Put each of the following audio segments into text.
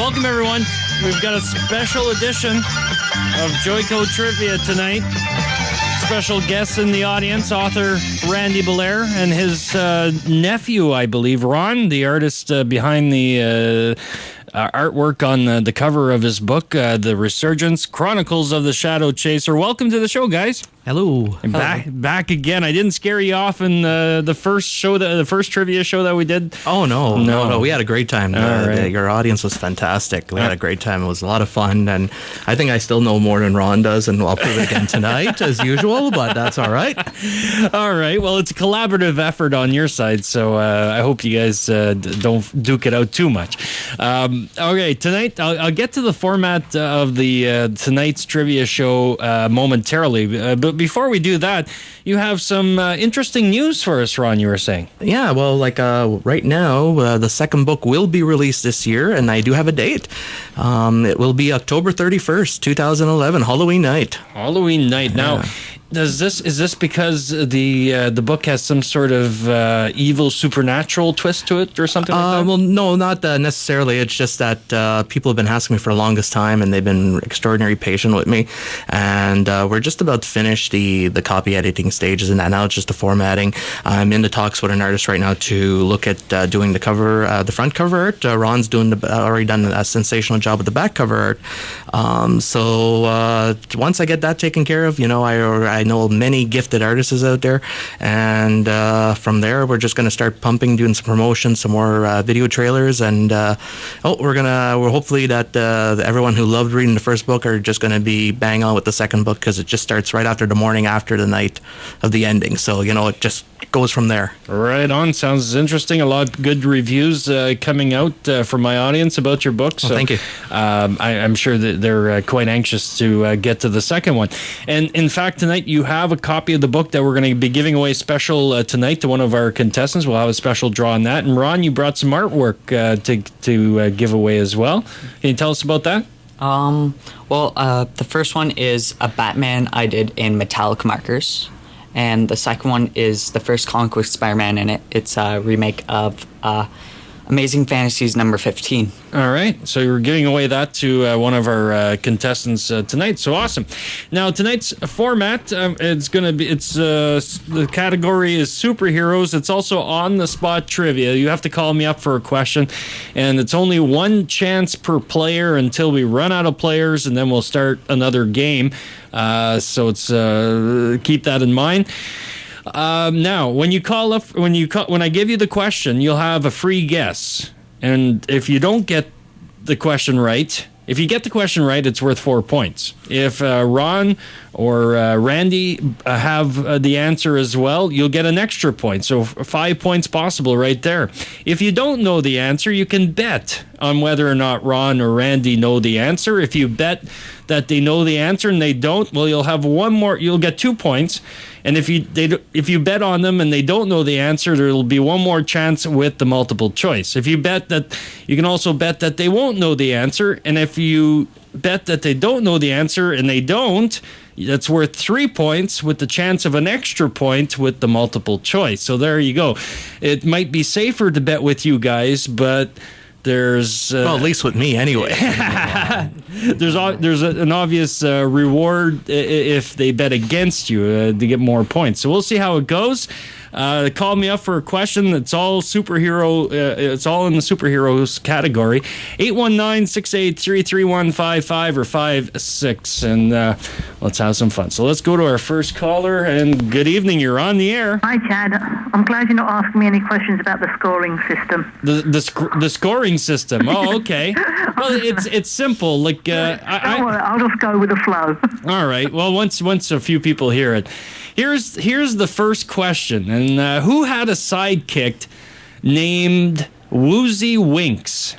welcome everyone. We've got a special edition of Joyco Trivia tonight. Special guests in the audience, author Randy Belaire and his nephew, I believe, Ron, the artist behind the artwork on the cover of his book, The Resurgence, Chronicles of the Shadow Chaser. Welcome to the show, guys. Hello. And back again. I didn't scare you off in the first show, the first trivia show that we did. Oh no. We had a great time. Right. Your audience was fantastic. We had a great time. It was a lot of fun, and I think I still know more than Ron does, and I'll prove it again tonight as usual. But that's all right. All right. Well, it's a collaborative effort on your side, so I hope you guys don't duke it out too much. Okay, tonight I'll get to the format of the tonight's trivia show momentarily, but before we do that, you have some interesting news for us, Ron, you were saying. Yeah, well, right now, the second book will be released this year, and I do have a date. It will be October 31st, 2011, Halloween night. Halloween night. Now, is this because the book has some sort of evil supernatural twist to it or something like that? Well, no, not necessarily. It's just that people have been asking me for the longest time, and they've been extraordinarily patient with me. And we're just about to finish the copy editing stages, and now it's just the formatting. I'm in the talks with an artist right now to look at doing the cover, the front cover art. Ron's already done a sensational job with the back cover art. So once I get that taken care of, I know many gifted artists out there, and from there we're just going to start doing some promotion, some more video trailers, and we're hopefully that everyone who loved reading the first book are just going to be bang on with the second book, because it just starts right after the morning after the night of the ending, so it just goes from there. Right on. Sounds interesting. A lot of good reviews coming out from my audience about your book. So thank you. I'm sure that they're quite anxious to get to the second one. And in fact, tonight you have a copy of the book that we're going to be giving away special tonight to one of our contestants. We'll have a special draw on that. And Ron, you brought some artwork to give away as well. Can you tell us about that? The first one is a Batman I did in metallic markers. And the second one is the first comic with Spider-Man in it. It's a remake of Amazing Fantasies number 15. All right. So you're giving away that to one of our contestants tonight. So awesome. Now, tonight's format, the category is superheroes. It's also on-the-spot trivia. You have to call me up for a question, and it's only one chance per player until we run out of players, and then we'll start another game. So it's keep that in mind. Now, when I give you the question, you'll have a free guess. And if you don't get the question right, if you get the question right, it's worth 4 points. If Ron or Randy have the answer as well, you'll get an extra point. So 5 points possible right there. If you don't know the answer, you can bet on whether or not Ron or Randy know the answer. If you bet that they know the answer and they don't, well, you'll have one more. You'll get 2 points. And if you bet on them and they don't know the answer, there will be one more chance with the multiple choice. If you bet that, you can also bet that they won't know the answer. And if you bet that they don't know the answer and they don't, that's worth 3 points with the chance of an extra point with the multiple choice. So there you go. It might be safer to bet with you guys, but there's at least with me anyway. there's an obvious reward if they bet against you to get more points. So we'll see how it goes. Call me up for a question. It's all superhero. It's all in the superheroes category. 819-683-3155 or 56, and let's have some fun. So let's go to our first caller. And good evening. You're on the air. Hi, Chad. I'm glad you're not asking me any questions about the scoring system. The scoring system. Oh, okay. Well, it's simple. Like don't worry, I'll just go with the flow. All right. Well, once a few people hear it, here's the first question. And who had a sidekick named Woozy Winks?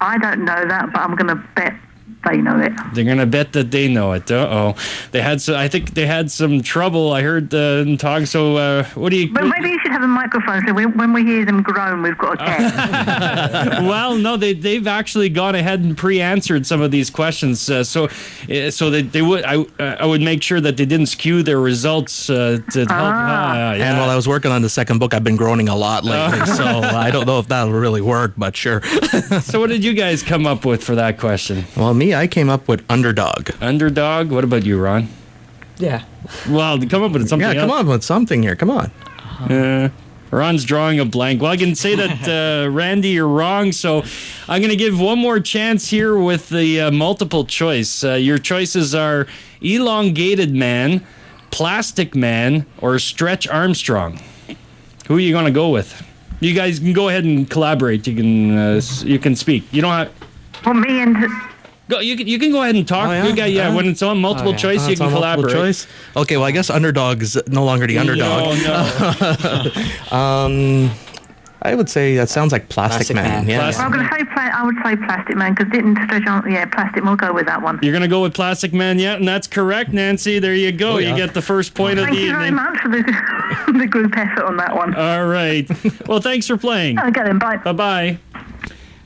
I don't know that, but I'm going to bet they know it. They're gonna bet that they know it. Uh-oh. I think they had some trouble. I heard in talk. So what do you? But maybe you should have a microphone so when we hear them groan, we've got a guess. Well, no, they've actually gone ahead and pre-answered some of these questions. So that they would. I would make sure that they didn't skew their results to help. Yeah. And while I was working on the second book, I've been groaning a lot lately, so I don't know if that'll really work, but sure. So what did you guys come up with for that question? Well, I came up with underdog. Underdog? What about you, Ron? Yeah. Well, come up with something else. Yeah, come on with something here. Come on. Ron's drawing a blank. Well, I can say that, Randy, you're wrong. So I'm going to give one more chance here with the multiple choice. Your choices are elongated man, plastic man, or Stretch Armstrong. Who are you going to go with? You guys can go ahead and collaborate. You can speak. You don't have... Well, me and... Go, you can go ahead and talk. Oh, yeah? You guys, when it's on multiple choice, you can collaborate. Choice? Okay, well, I guess underdog is no longer the underdog. No. I would say that sounds like Plastic Man. Yeah. Well, I'm going to say I would say Plastic Man because didn't Stretch on... Yeah, Plastic. We'll go with that one. You're going to go with Plastic Man, yeah? And that's correct, Nancy. There you go. Oh, yeah. You get the first point of the evening. Thank you very much for the group effort on that one. All right. Well, thanks for playing. Okay then, bye. Bye-bye.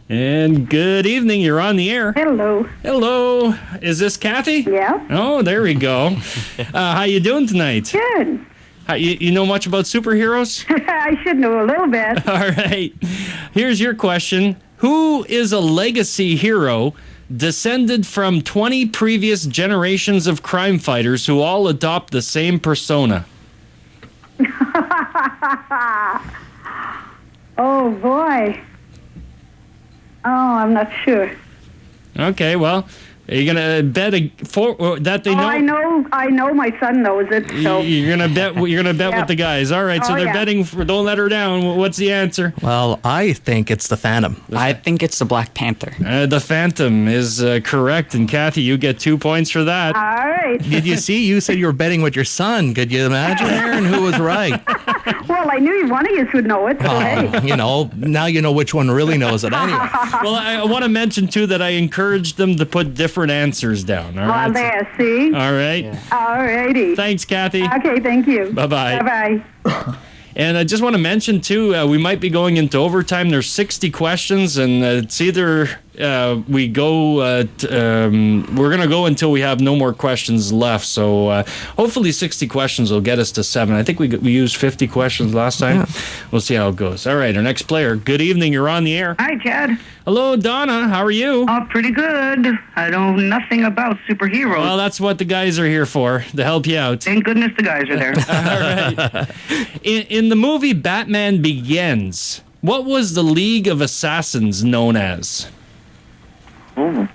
And good evening. You're on the air. Hello. Hello. Is this Kathy? Yeah. Oh, there we go. How you doing tonight? Good. You know much about superheroes? I should know a little bit. All right. Here's your question. Who is a legacy hero descended from 20 previous generations of crime fighters who all adopt the same persona? Oh, boy. Oh, I'm not sure. Okay, well, are you gonna bet that they know? I know. My son knows it. So You're gonna bet. You're gonna bet with the guys. All right. So they're betting. Don't let her down. What's the answer? Well, I think it's the Phantom. I think it's the Black Panther. The Phantom is correct, and Kathy, you get 2 points for that. All right. Did you see? You said you were betting with your son. Could you imagine, Aaron, who was right? Well, I knew one of you would know it. So hey. Now you know which one really knows it anyway. Well, I want to mention too that I encouraged them to put different answers down. All right. Well, there. See. All right. Yeah. All righty. Thanks, Kathy. Okay. Thank you. Bye-bye. Bye-bye. And I just want to mention, too, we might be going into overtime. There's 60 questions, and it's either we go... we're going to go until we have no more questions left. So hopefully 60 questions will get us to 7. I think we used 50 questions last time. Yeah. We'll see how it goes. All right, our next player. Good evening. You're on the air. Hi, Chad. Hello, Donna. How are you? Oh, pretty good. I know nothing about superheroes. Well, that's what the guys are here for, to help you out. Thank goodness the guys are there. All right. In the movie Batman Begins, what was the League of Assassins known as? Oh.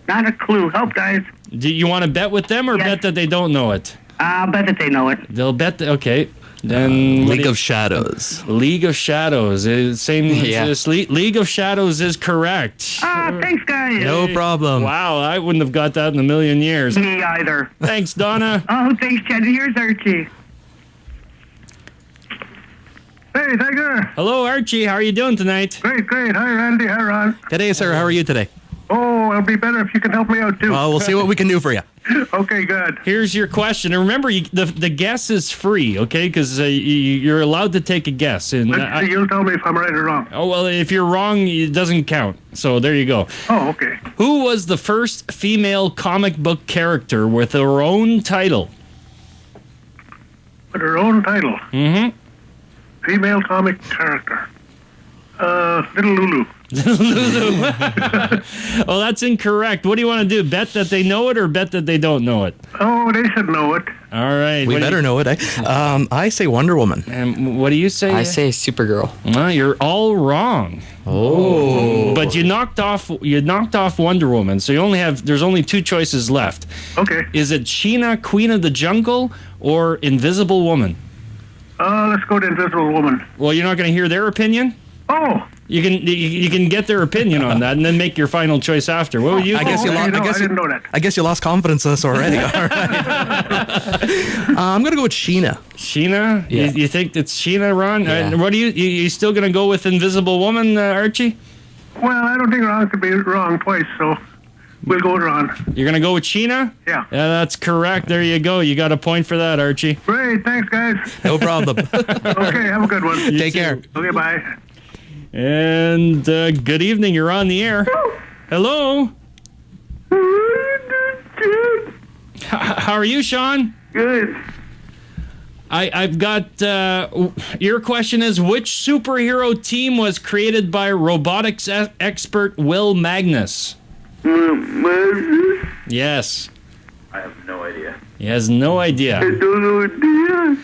Not a clue. Help, guys. Do you want to bet with them or bet that they don't know it? I'll bet that they know it. They'll bet. Okay. Then League of Shadows. League of Shadows. League of Shadows is correct. Thanks, guys. No problem. Wow, I wouldn't have got that in a million years. Me either. Thanks, Donna. Oh, thanks, Chad. Here's Archie. Hey, Tiger. Hello, Archie. How are you doing tonight? Great. Hi, Randy. Hi, Ron. G'day, sir. How are you today? Oh, it'll be better if you can help me out, too. Well, we'll see what we can do for you. Okay, good. Here's your question. And remember, the guess is free, okay? Because you're allowed to take a guess. And You'll tell me if I'm right or wrong. Oh, well, if you're wrong, it doesn't count. So there you go. Oh, okay. Who was the first female comic book character with her own title? With her own title? Mm-hmm. Female comic character. Little Lulu. Lulu. Well, that's incorrect. What do you want to do? Bet that they know it or bet that they don't know it? Oh, they should know it. All right. We better know it. I say Wonder Woman. And what do you say? I say Supergirl. Well, you're all wrong. Oh. But you knocked off Wonder Woman, so there's only 2 choices left. Okay. Is it Sheena, Queen of the Jungle, or Invisible Woman? Let's go to Invisible Woman. Well, you're not going to hear their opinion? Oh. You can get their opinion on that and then make your final choice after. What would you think? I didn't know that. I guess you lost confidence in us already. All right. I'm going to go with Sheena. Sheena? Yeah. You think it's Sheena, Ron? Yeah. What do you still going to go with Invisible Woman, Archie? Well, I don't think Ron could be wrong twice, so We'll go with Ron. You're going to go with Sheena? Yeah. Yeah, that's correct. There you go. You got a point for that, Archie. Great. Thanks, guys. No problem. Okay, have a good one. Take care. Okay, bye. And good evening. You're on the air. Hello. How are you, Sean? Good. I've got your question is, which superhero team was created by robotics expert Will Magnus? Yes. I have no idea. He has no idea. I don't know.